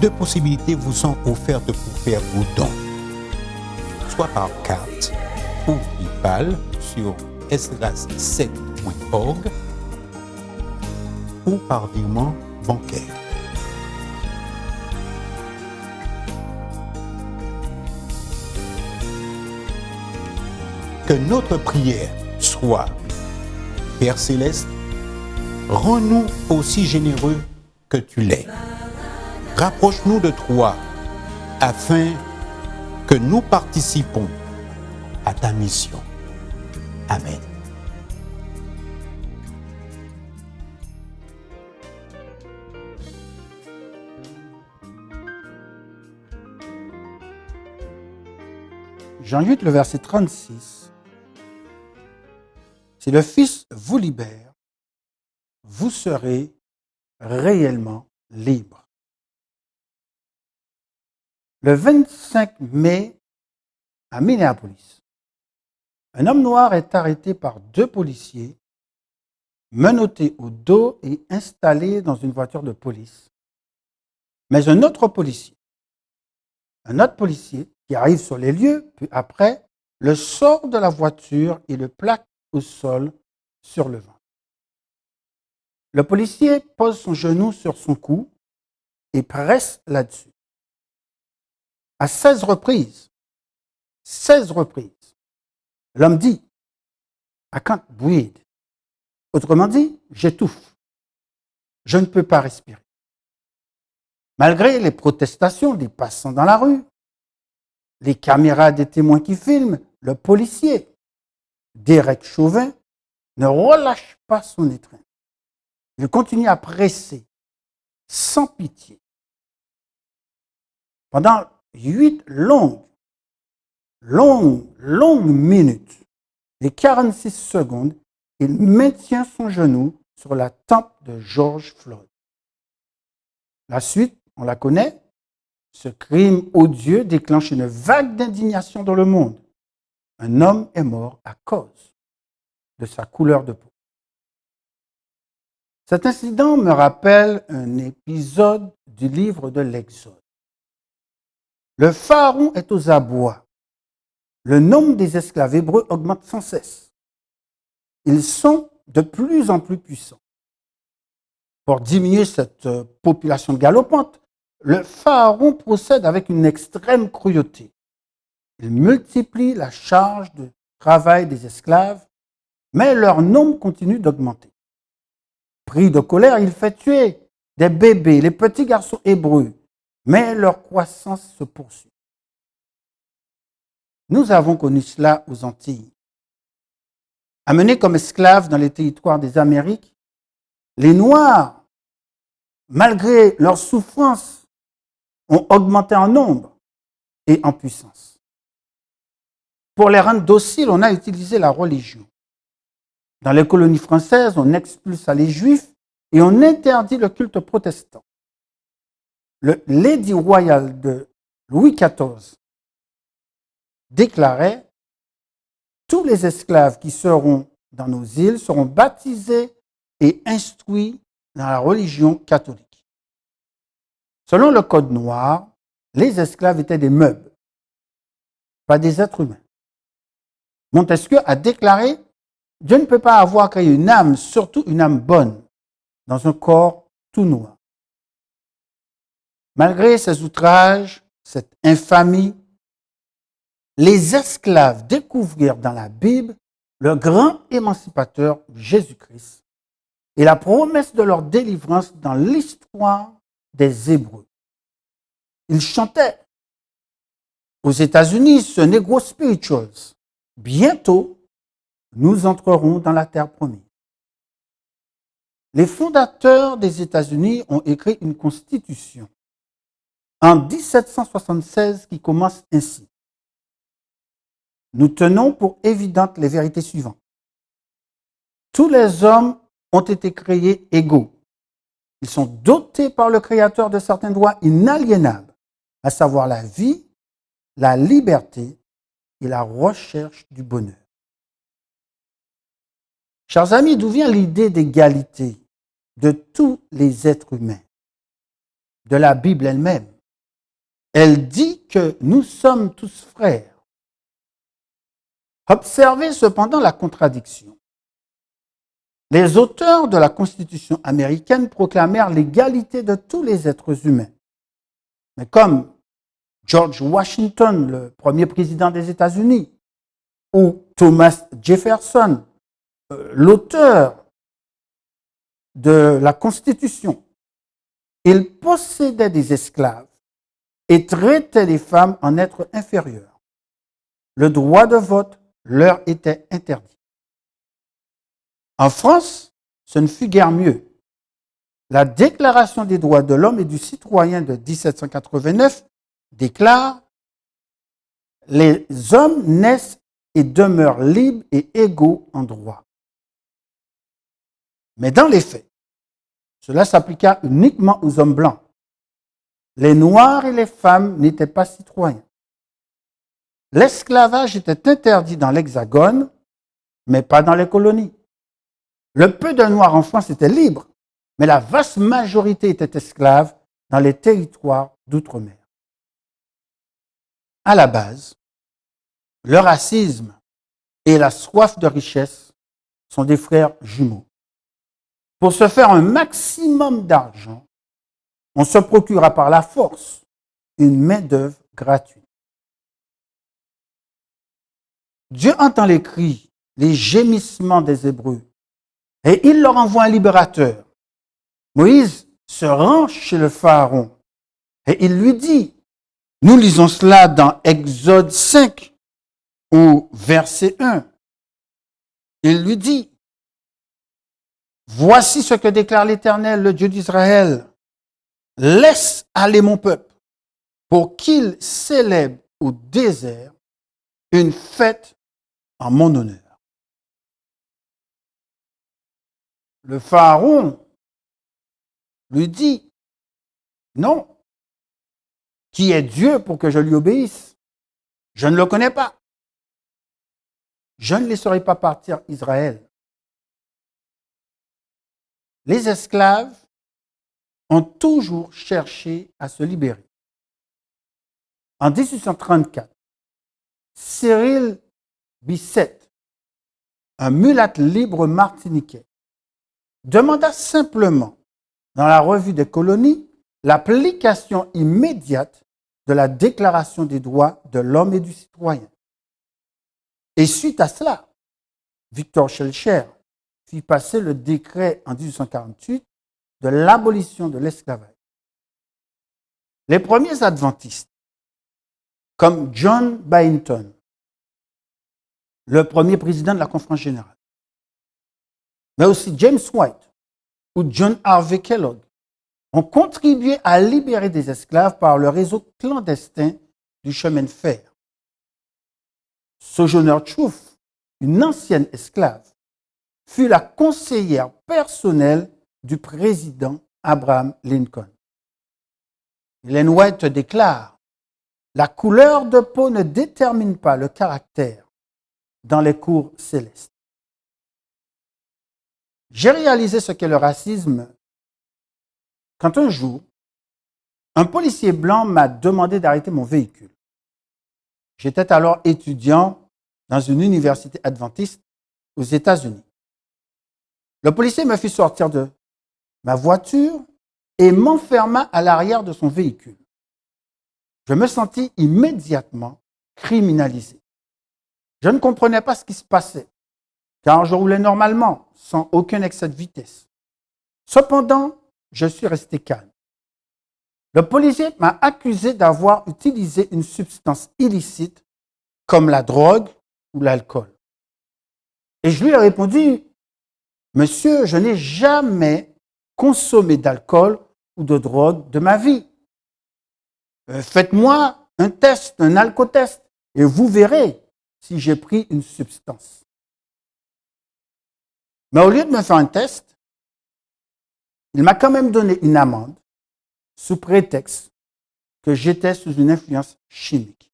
Deux possibilités vous sont offertes pour faire vos dons, soit par carte ou PayPal sur esdras7.org ou par virement bancaire. Que notre prière soit: Père Céleste, rends-nous aussi généreux que tu l'es. Rapproche-nous de toi afin que nous participons à ta mission. Amen. Jean 8, le verset 36. Si le Fils vous libère, vous serez réellement libre. Le 25 mai, à Minneapolis, un homme noir est arrêté par deux policiers, menotté au dos et installé dans une voiture de police. Mais un autre policier qui arrive sur les lieux, puis après, le sort de la voiture et le plaque au sol sur le ventre. Le policier pose son genou sur son cou et presse là-dessus. À 16 reprises, l'homme dit « I can't breathe ». Autrement dit, j'étouffe. Je ne peux pas respirer. Malgré les protestations des passants dans la rue, les caméras des témoins qui filment, le policier, Derek Chauvin, ne relâche pas son étreinte. Il continue à presser, sans pitié. Pendant 8 longues minutes et 46 secondes, il maintient son genou sur la tempe de George Floyd. La suite, on la connaît. Ce crime odieux déclenche une vague d'indignation dans le monde. Un homme est mort à cause de sa couleur de peau. Cet incident me rappelle un épisode du livre de l'Exode. Le pharaon est aux abois. Le nombre des esclaves hébreux augmente sans cesse. Ils sont de plus en plus puissants. Pour diminuer cette population galopante, le pharaon procède avec une extrême cruauté. Il multiplie la charge de travail des esclaves, mais leur nombre continue d'augmenter. Pris de colère, il fait tuer des bébés, les petits garçons hébreux, mais leur croissance se poursuit. Nous avons connu cela aux Antilles. Amenés comme esclaves dans les territoires des Amériques, les Noirs, malgré leur souffrance, ont augmenté en nombre et en puissance. Pour les rendre dociles, on a utilisé la religion. Dans les colonies françaises, on expulsa les Juifs et on interdit le culte protestant. Le Lady Royal de Louis XIV déclarait « Tous les esclaves qui seront dans nos îles seront baptisés et instruits dans la religion catholique. » Selon le Code noir, les esclaves étaient des meubles, pas des êtres humains. Montesquieu a déclaré « Dieu ne peut pas avoir créé une âme, surtout une âme bonne, dans un corps tout noir. » Malgré ces outrages, cette infamie, les esclaves découvrirent dans la Bible le grand émancipateur Jésus-Christ et la promesse de leur délivrance dans l'histoire des Hébreux. Ils chantaient. Aux États-Unis, ce Negro Spirituals. Bientôt, nous entrerons dans la terre promise. Les fondateurs des États-Unis ont écrit une constitution en 1776 qui commence ainsi. Nous tenons pour évidentes les vérités suivantes. Tous les hommes ont été créés égaux. Ils sont dotés par le Créateur de certains droits inaliénables, à savoir la vie, la liberté et la recherche du bonheur. Chers amis, d'où vient l'idée d'égalité de tous les êtres humains? De la Bible elle-même. Elle dit que nous sommes tous frères. Observez cependant la contradiction. Les auteurs de la Constitution américaine proclamèrent l'égalité de tous les êtres humains. Mais comme George Washington, le premier président des États-Unis, ou Thomas Jefferson, l'auteur de la Constitution, ils possédaient des esclaves et traitaient les femmes en êtres inférieurs. Le droit de vote leur était interdit. En France, ce ne fut guère mieux. La Déclaration des droits de l'homme et du citoyen de 1789 déclare « Les hommes naissent et demeurent libres et égaux en droit. » Mais dans les faits, cela s'appliqua uniquement aux hommes blancs. Les Noirs et les femmes n'étaient pas citoyens. L'esclavage était interdit dans l'Hexagone, mais pas dans les colonies. Le peu de Noirs en France étaient libres, mais la vaste majorité était esclave dans les territoires d'outre-mer. À la base, le racisme et la soif de richesse sont des frères jumeaux. Pour se faire un maximum d'argent, on se procura par la force une main-d'œuvre gratuite. Dieu entend les cris, les gémissements des Hébreux, et il leur envoie un libérateur. Moïse se rend chez le Pharaon et il lui dit, nous lisons cela dans Exode 5 au verset 1. Il lui dit, voici ce que déclare l'Éternel, le Dieu d'Israël. Laisse aller mon peuple pour qu'il célèbre au désert une fête en mon honneur. Le Pharaon lui dit, non, qui est Dieu pour que je lui obéisse? Je ne le connais pas. Je ne laisserai pas partir Israël. Les esclaves ont toujours cherché à se libérer. En 1834, Cyril Bissett, un mulâtre libre martiniquais, demanda simplement dans la revue des colonies l'application immédiate de la Déclaration des droits de l'homme et du citoyen. Et suite à cela, Victor Schœlcher fit passer le décret en 1848 de l'abolition de l'esclavage. Les premiers adventistes, comme John Byington, le premier président de la Conférence générale, mais aussi James White ou John Harvey Kellogg, ont contribué à libérer des esclaves par le réseau clandestin du chemin de fer. Sojourner Truth, une ancienne esclave, fut la conseillère personnelle du président Abraham Lincoln. Ellen White déclare, la couleur de peau ne détermine pas le caractère dans les cours célestes. J'ai réalisé ce qu'est le racisme quand un jour, un policier blanc m'a demandé d'arrêter mon véhicule. J'étais alors étudiant dans une université adventiste aux États-Unis. Le policier me fit sortir de ma voiture et m'enferma à l'arrière de son véhicule. Je me sentis immédiatement criminalisé. Je ne comprenais pas ce qui se passait, car je roulais normalement, sans aucun excès de vitesse. Cependant, je suis resté calme. Le policier m'a accusé d'avoir utilisé une substance illicite comme la drogue ou l'alcool. Et je lui ai répondu, monsieur, je n'ai jamais consommé d'alcool ou de drogue de ma vie. Faites-moi un test, un alcotest, et vous verrez si j'ai pris une substance. Mais au lieu de me faire un test, il m'a quand même donné une amende sous prétexte que j'étais sous une influence chimique.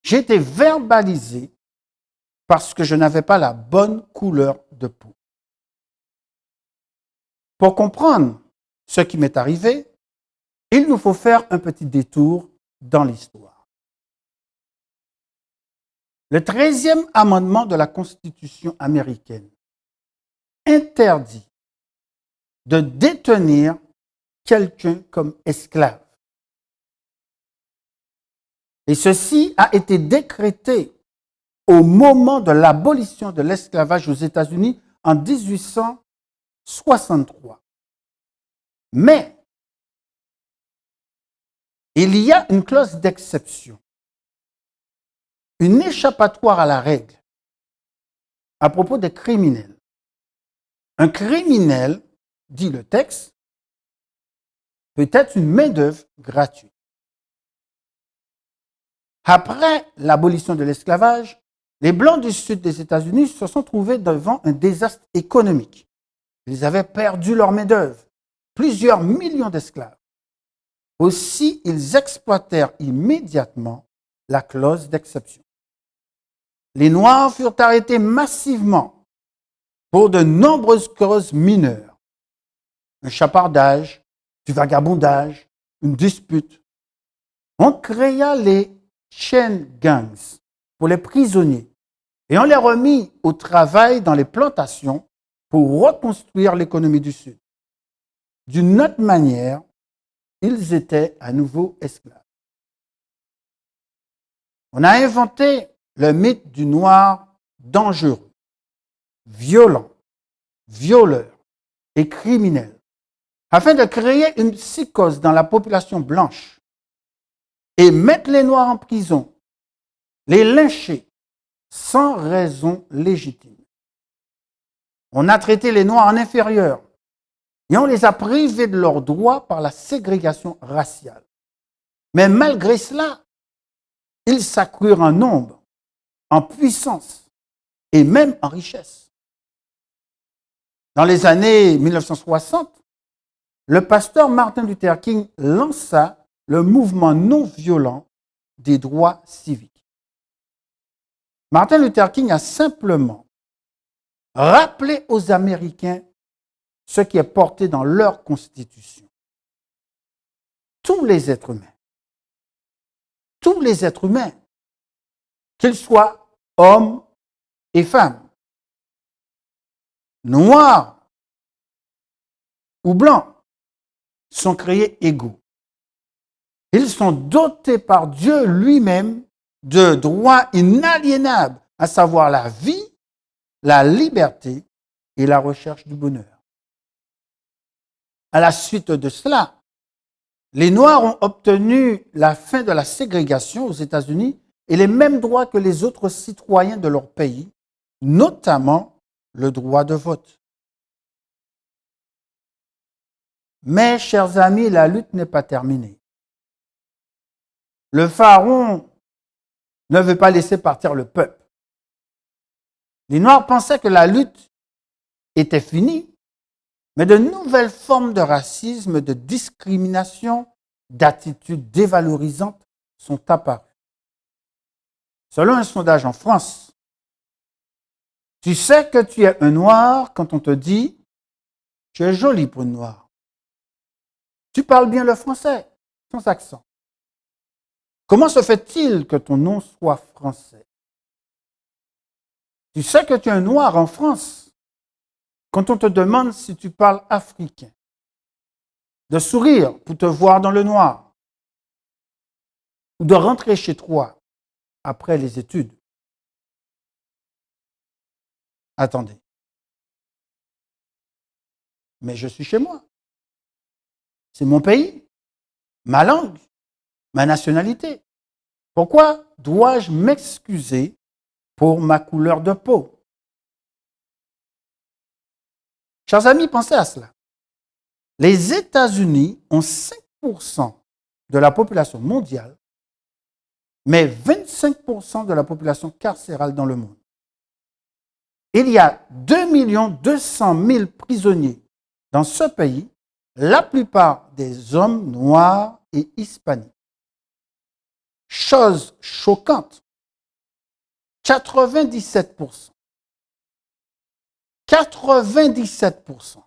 J'ai été verbalisé parce que je n'avais pas la bonne couleur de peau. Pour comprendre ce qui m'est arrivé, il nous faut faire un petit détour dans l'histoire. Le 13e amendement de la Constitution américaine interdit de détenir quelqu'un comme esclave. Et ceci a été décrété au moment de l'abolition de l'esclavage aux États-Unis en 1863. Mais il y a une clause d'exception, une échappatoire à la règle à propos des criminels. Un criminel, dit le texte, peut être une main-d'œuvre gratuite. Après l'abolition de l'esclavage, les Blancs du sud des États-Unis se sont trouvés devant un désastre économique. Ils avaient perdu leur main-d'œuvre, plusieurs millions d'esclaves. Aussi, ils exploitèrent immédiatement la clause d'exception. Les Noirs furent arrêtés massivement pour de nombreuses causes mineures. Un chapardage, du vagabondage, une dispute. On créa les chain gangs pour les prisonniers et on les remit au travail dans les plantations pour reconstruire l'économie du Sud. D'une autre manière, ils étaient à nouveau esclaves. On a inventé le mythe du noir dangereux, violent, violeur et criminel, afin de créer une psychose dans la population blanche et mettre les Noirs en prison, les lyncher sans raison légitime. On a traité les Noirs en inférieurs et on les a privés de leurs droits par la ségrégation raciale. Mais malgré cela, ils s'accrurent en nombre, en puissance et même en richesse. Dans les années 1960, le pasteur Martin Luther King lança le mouvement non violent des droits civiques. Martin Luther King a simplement rappelé aux Américains ce qui est porté dans leur constitution. Tous les êtres humains, qu'ils soient hommes et femmes, noirs ou blancs, sont créés égaux. Ils sont dotés par Dieu lui-même de droits inaliénables, à savoir la vie, la liberté et la recherche du bonheur. À la suite de cela, les Noirs ont obtenu la fin de la ségrégation aux États-Unis et les mêmes droits que les autres citoyens de leur pays, notamment le droit de vote. Mais, chers amis, la lutte n'est pas terminée. Le pharaon ne veut pas laisser partir le peuple. Les Noirs pensaient que la lutte était finie, mais de nouvelles formes de racisme, de discrimination, d'attitudes dévalorisantes sont apparues. Selon un sondage en France, tu sais que tu es un Noir quand on te dit « tu es joli pour une Noire ». Tu parles bien le français, sans accent. Comment se fait-il que ton nom soit français? Tu sais que tu es un Noir en France quand on te demande si tu parles africain. De sourire pour te voir dans le noir. Ou de rentrer chez toi après les études. Attendez. Mais je suis chez moi. C'est mon pays, ma langue, ma nationalité. Pourquoi dois-je m'excuser pour ma couleur de peau? Chers amis, pensez à cela. Les États-Unis ont 5% de la population mondiale, mais 25% de la population carcérale dans le monde. Il y a 2 200 000 prisonniers dans ce pays, la plupart des hommes noirs et hispaniques. Chose choquante, 97%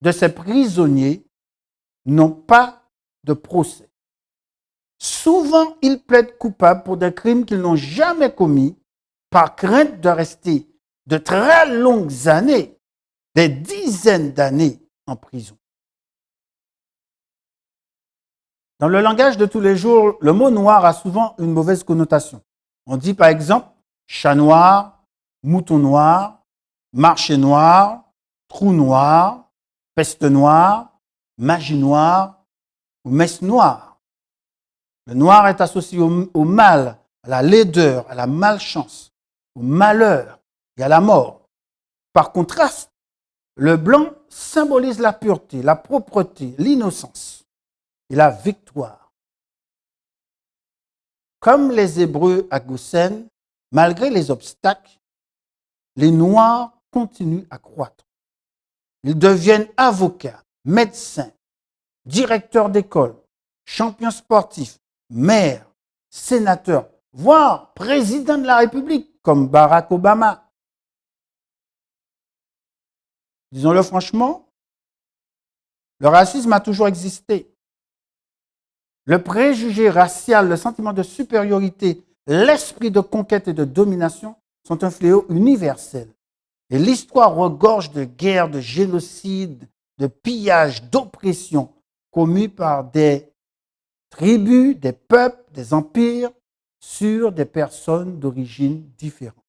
de ces prisonniers n'ont pas de procès. Souvent, ils plaident coupables pour des crimes qu'ils n'ont jamais commis par crainte de rester de très longues années, des dizaines d'années en prison. Dans le langage de tous les jours, le mot noir a souvent une mauvaise connotation. On dit par exemple chat noir, mouton noir, marché noir, trou noir, peste noire, magie noire ou messe noire. Le noir est associé au mal, à la laideur, à la malchance, au malheur et à la mort. Par contraste, le blanc symbolise la pureté, la propreté, l'innocence et la victoire. Comme les Hébreux à Goshen, malgré les obstacles, les Noirs continuent à croître. Ils deviennent avocats, médecins, directeurs d'école, champions sportifs, maires, sénateurs, voire présidents de la République, comme Barack Obama. Disons-le franchement, le racisme a toujours existé. Le préjugé racial, le sentiment de supériorité, l'esprit de conquête et de domination sont un fléau universel. Et l'histoire regorge de guerres, de génocides, de pillages, d'oppressions commis par des tribus, des peuples, des empires sur des personnes d'origine différente.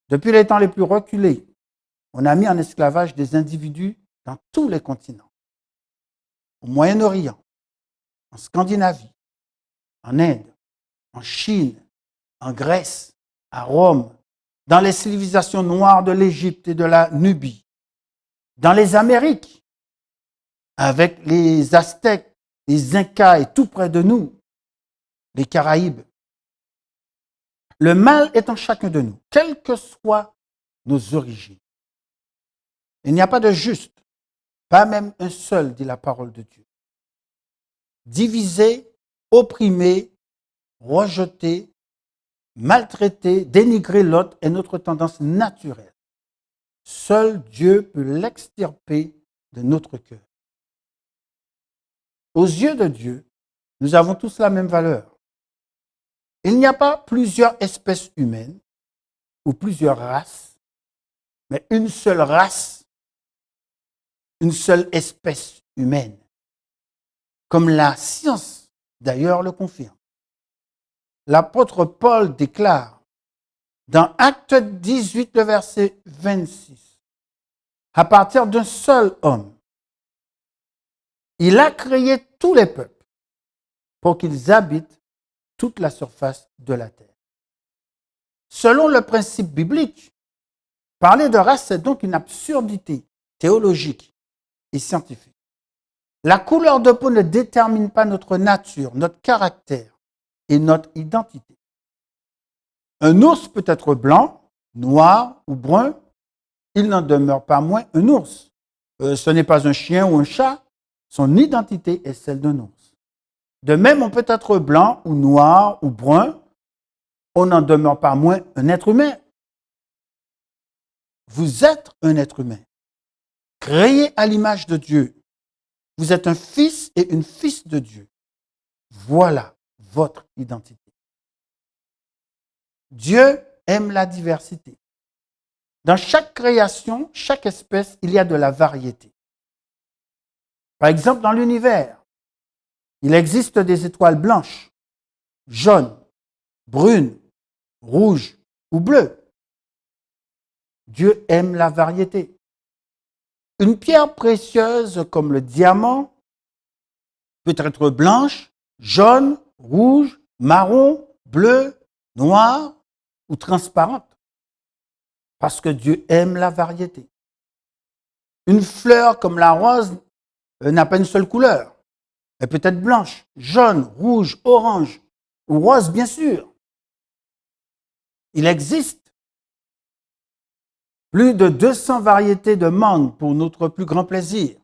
Depuis les temps les plus reculés, on a mis en esclavage des individus dans tous les continents. Au Moyen-Orient, en Scandinavie, en Inde, en Chine, en Grèce, à Rome, dans les civilisations noires de l'Égypte et de la Nubie, dans les Amériques, avec les Aztèques, les Incas et tout près de nous, les Caraïbes. Le mal est en chacun de nous, quelles que soient nos origines. Il n'y a pas de juste, pas même un seul, dit la parole de Dieu. Divisé, opprimé, rejeté, maltraiter, dénigrer l'autre est notre tendance naturelle. Seul Dieu peut l'extirper de notre cœur. Aux yeux de Dieu, nous avons tous la même valeur. Il n'y a pas plusieurs espèces humaines ou plusieurs races, mais une seule race, une seule espèce humaine, comme la science d'ailleurs le confirme. L'apôtre Paul déclare dans Actes 18, le verset 26, à partir d'un seul homme, il a créé tous les peuples pour qu'ils habitent toute la surface de la terre. Selon le principe biblique, parler de race, c'est donc une absurdité théologique et scientifique. La couleur de peau ne détermine pas notre nature, notre caractère et notre identité. Un ours peut être blanc, noir ou brun, il n'en demeure pas moins un ours. Ce n'est pas un chien ou un chat, son identité est celle d'un ours. De même, on peut être blanc ou noir ou brun, on n'en demeure pas moins un être humain. Vous êtes un être humain, créé à l'image de Dieu. Vous êtes un fils et une fille de Dieu. Voilà votre identité. Dieu aime la diversité. Dans chaque création, chaque espèce, il y a de la variété. Par exemple, dans l'univers, il existe des étoiles blanches, jaunes, brunes, rouges ou bleues. Dieu aime la variété. Une pierre précieuse comme le diamant peut être blanche, jaune, rouge, marron, bleu, noire ou transparente. Parce que Dieu aime la variété. Une fleur comme la rose n'a pas une seule couleur. Elle peut être blanche, jaune, rouge, orange ou rose, bien sûr. Il existe plus de 200 variétés de mangue pour notre plus grand plaisir.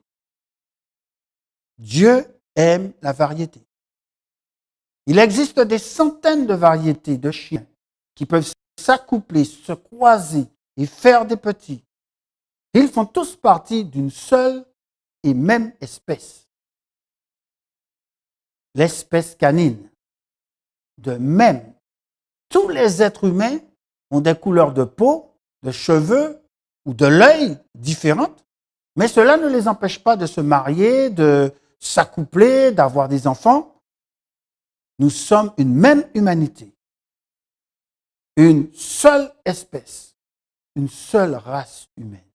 Dieu aime la variété. Il existe des centaines de variétés de chiens qui peuvent s'accoupler, se croiser et faire des petits. Ils font tous partie d'une seule et même espèce. l'espèce canine. De même, tous les êtres humains ont des couleurs de peau, de cheveux ou de l'œil différentes, mais cela ne les empêche pas de se marier, de s'accoupler, d'avoir des enfants. Nous sommes une même humanité, une seule espèce, une seule race humaine.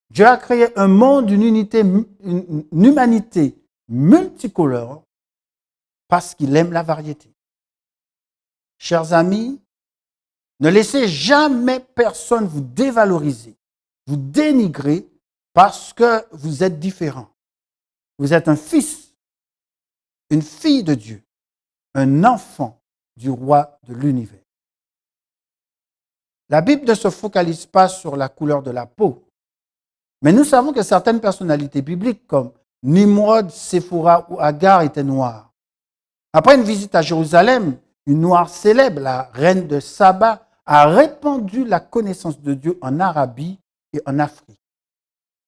Dieu a créé un monde, une humanité multicolore parce qu'il aime la variété. Chers amis, ne laissez jamais personne vous dévaloriser, vous dénigrer parce que vous êtes différent. Vous êtes un fils, une fille de Dieu, un enfant du roi de l'univers. La Bible ne se focalise pas sur la couleur de la peau, mais nous savons que certaines personnalités bibliques comme Nimrod, Séphora ou Agar étaient noires. Après une visite à Jérusalem, une noire célèbre, la reine de Saba, a répandu la connaissance de Dieu en Arabie et en Afrique.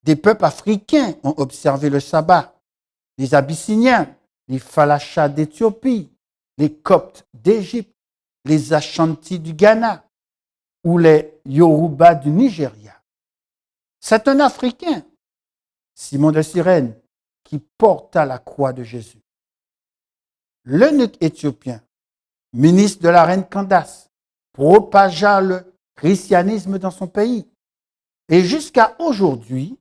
Des peuples africains ont observé le sabbat. Les Abyssiniens, les Falachas d'Éthiopie, les Coptes d'Égypte, les Ashantis du Ghana ou les Yoruba du Nigeria. C'est un Africain, Simon de Cyrène, qui porta la croix de Jésus. L'eunuque éthiopien, ministre de la reine Candace, propagea le christianisme dans son pays. Et jusqu'à aujourd'hui,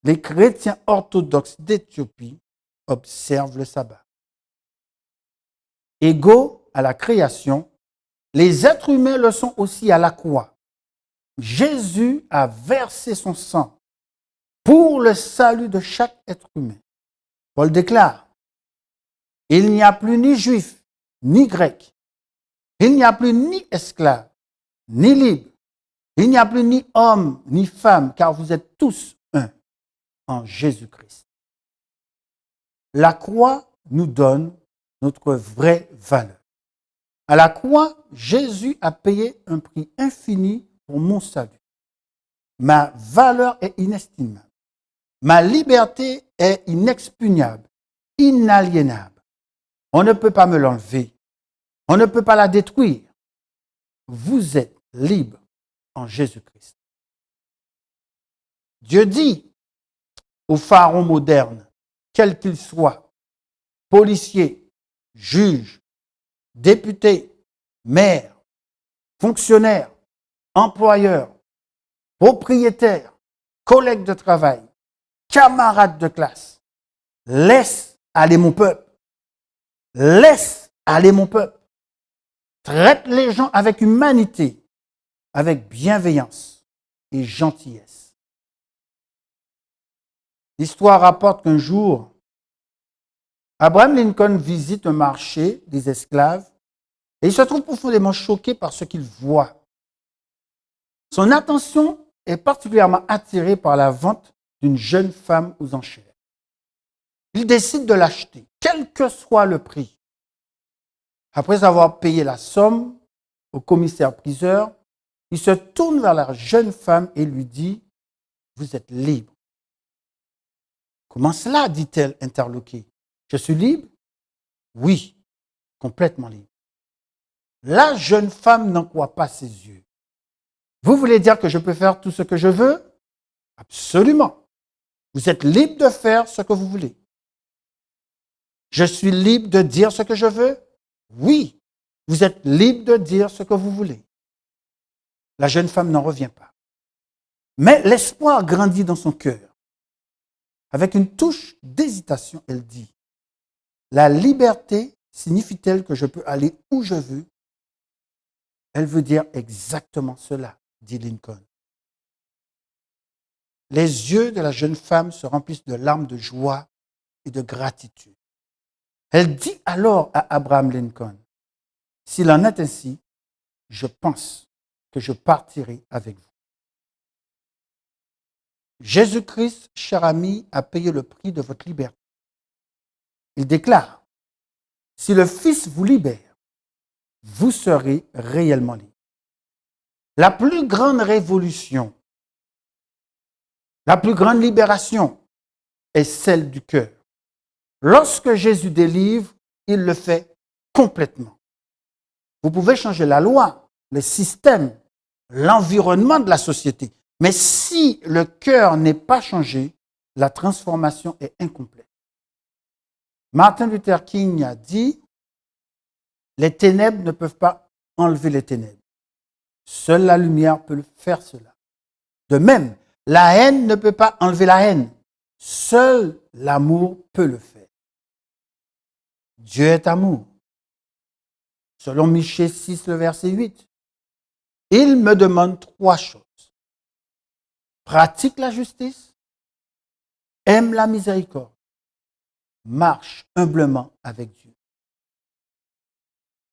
les chrétiens orthodoxes d'Éthiopie observent le sabbat. Égaux à la création, les êtres humains le sont aussi à la croix. Jésus a versé son sang pour le salut de chaque être humain. Paul déclare, « Il n'y a plus ni juif, ni grec. Il n'y a plus ni esclave, ni libre. Il n'y a plus ni homme, ni femme, car vous êtes tous un en Jésus-Christ. » La croix nous donne notre vraie valeur. À la croix, Jésus a payé un prix infini pour mon salut. Ma valeur est inestimable. Ma liberté est inexpugnable, inaliénable. On ne peut pas me l'enlever. On ne peut pas la détruire. Vous êtes libre en Jésus-Christ. Dieu dit aux pharaons modernes, quels qu'ils soient, policiers, juges, députés, maires, fonctionnaires, employeurs, propriétaires, collègues de travail, camarades de classe, laisse aller mon peuple. Laisse aller mon peuple. Traite les gens avec humanité, avec bienveillance et gentillesse. L'histoire rapporte qu'un jour, Abraham Lincoln visite un marché des esclaves et il se trouve profondément choqué par ce qu'il voit. Son attention est particulièrement attirée par la vente d'une jeune femme aux enchères. Il décide de l'acheter, quel que soit le prix. Après avoir payé la somme au commissaire-priseur, il se tourne vers la jeune femme et lui dit « Vous êtes libre. » « Comment cela ?» dit-elle interloquée. « Je suis libre ?»« Oui, complètement libre. » La jeune femme n'en croit pas ses yeux. « Vous voulez dire que je peux faire tout ce que je veux ?»« Absolument. Vous êtes libre de faire ce que vous voulez. »« Je suis libre de dire ce que je veux ?» Oui, vous êtes libre de dire ce que vous voulez. La jeune femme n'en revient pas. Mais l'espoir grandit dans son cœur. Avec une touche d'hésitation, elle dit, « La liberté signifie-t-elle que je peux aller où je veux ?» Elle veut dire exactement cela, dit Lincoln. Les yeux de la jeune femme se remplissent de larmes de joie et de gratitude. Elle dit alors à Abraham Lincoln, « S'il en est ainsi, je pense que je partirai avec vous. » Jésus-Christ, cher ami, a payé le prix de votre liberté. Il déclare, « Si le Fils vous libère, vous serez réellement libre. » La plus grande révolution, la plus grande libération est celle du cœur. Lorsque Jésus délivre, il le fait complètement. Vous pouvez changer la loi, le système, l'environnement de la société. Mais si le cœur n'est pas changé, la transformation est incomplète. Martin Luther King a dit, les ténèbres ne peuvent pas enlever les ténèbres. Seule la lumière peut faire cela. De même, la haine ne peut pas enlever la haine. Seul l'amour peut le faire. Dieu est amour. Selon Michée 6, le verset 8, il me demande 3 choses. Pratique la justice, aime la miséricorde, marche humblement avec Dieu.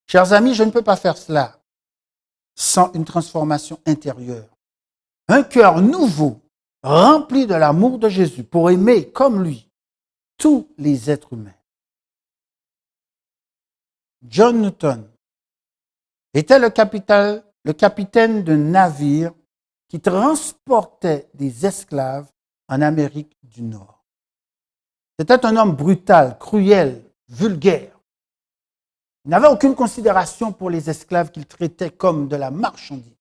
Chers amis, je ne peux pas faire cela sans une transformation intérieure. Un cœur nouveau, rempli de l'amour de Jésus pour aimer comme lui tous les êtres humains. John Newton était le capitaine d'un navire qui transportait des esclaves en Amérique du Nord. C'était un homme brutal, cruel, vulgaire. Il n'avait aucune considération pour les esclaves qu'il traitait comme de la marchandise.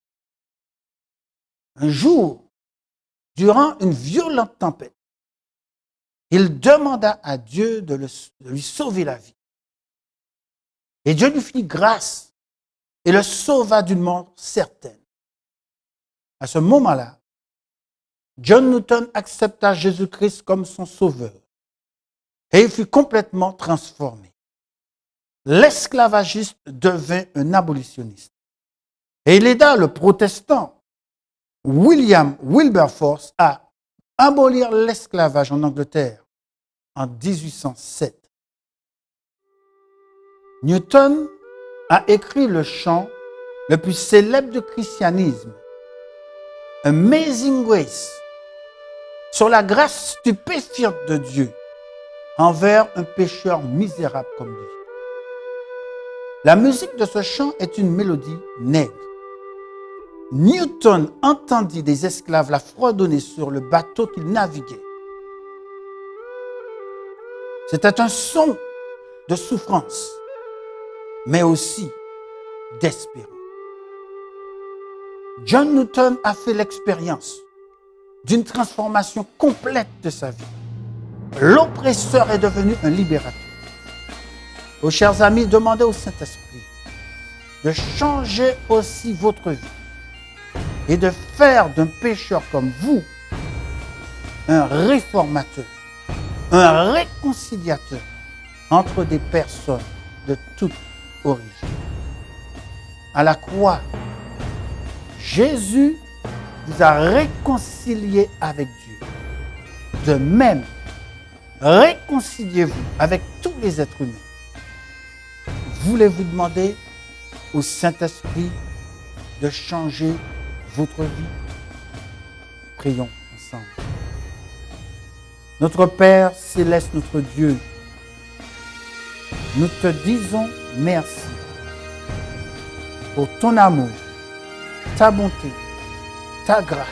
Un jour, durant une violente tempête, il demanda à Dieu de lui sauver la vie. Et Dieu lui fit grâce et le sauva d'une mort certaine. À ce moment-là, John Newton accepta Jésus-Christ comme son sauveur et il fut complètement transformé. L'esclavagiste devint un abolitionniste et il aida le protestant William Wilberforce à abolir l'esclavage en Angleterre en 1807. Newton a écrit le chant le plus célèbre du christianisme, Amazing Grace, sur la grâce stupéfiante de Dieu envers un pécheur misérable comme lui. La musique de ce chant est une mélodie nègre. Newton entendit des esclaves la fredonner sur le bateau qu'il naviguait. C'était un son de souffrance, mais aussi d'espérance. John Newton a fait l'expérience d'une transformation complète de sa vie. L'oppresseur est devenu un libérateur. Aux chers amis, demandez au Saint-Esprit de changer aussi votre vie et de faire d'un pécheur comme vous un réformateur, un réconciliateur entre des personnes de toute origine. À la croix, Jésus vous a réconcilié avec Dieu. De même, réconciliez-vous avec tous les êtres humains. Voulez-vous demander au Saint-Esprit de changer votre vie? Prions ensemble. Notre Père céleste, notre Dieu, nous te disons merci pour ton amour, ta bonté, ta grâce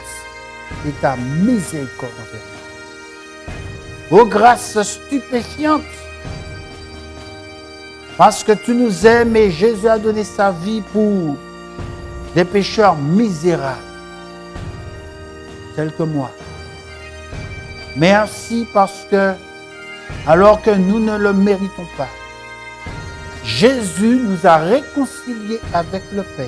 et ta miséricorde envers nous. Ô grâce stupéfiante, parce que tu nous aimes et Jésus a donné sa vie pour des pécheurs misérables, tels que moi. Merci parce que, alors que nous ne le méritons pas, Jésus nous a réconciliés avec le Père.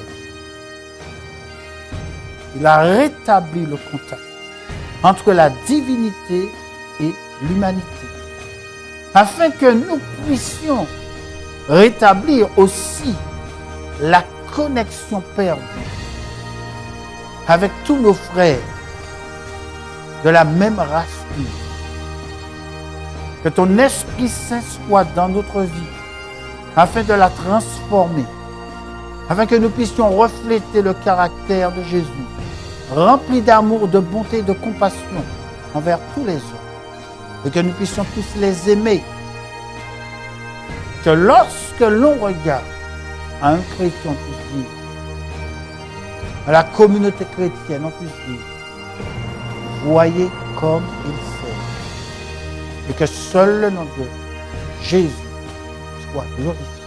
Il a rétabli le contact entre la divinité et l'humanité, afin que nous puissions rétablir aussi la connexion perdue avec tous nos frères de la même race humaine. Que ton Esprit Saint soit dans notre vie, afin de la transformer, afin que nous puissions refléter le caractère de Jésus, rempli d'amour, de bonté et de compassion envers tous les hommes, et que nous puissions tous les aimer. Que lorsque l'on regarde à un chrétien, on puisse dire, à la communauté chrétienne, on puisse dire, voyez comme il sait, et que seul le nom de Dieu Jésus soit glorifié.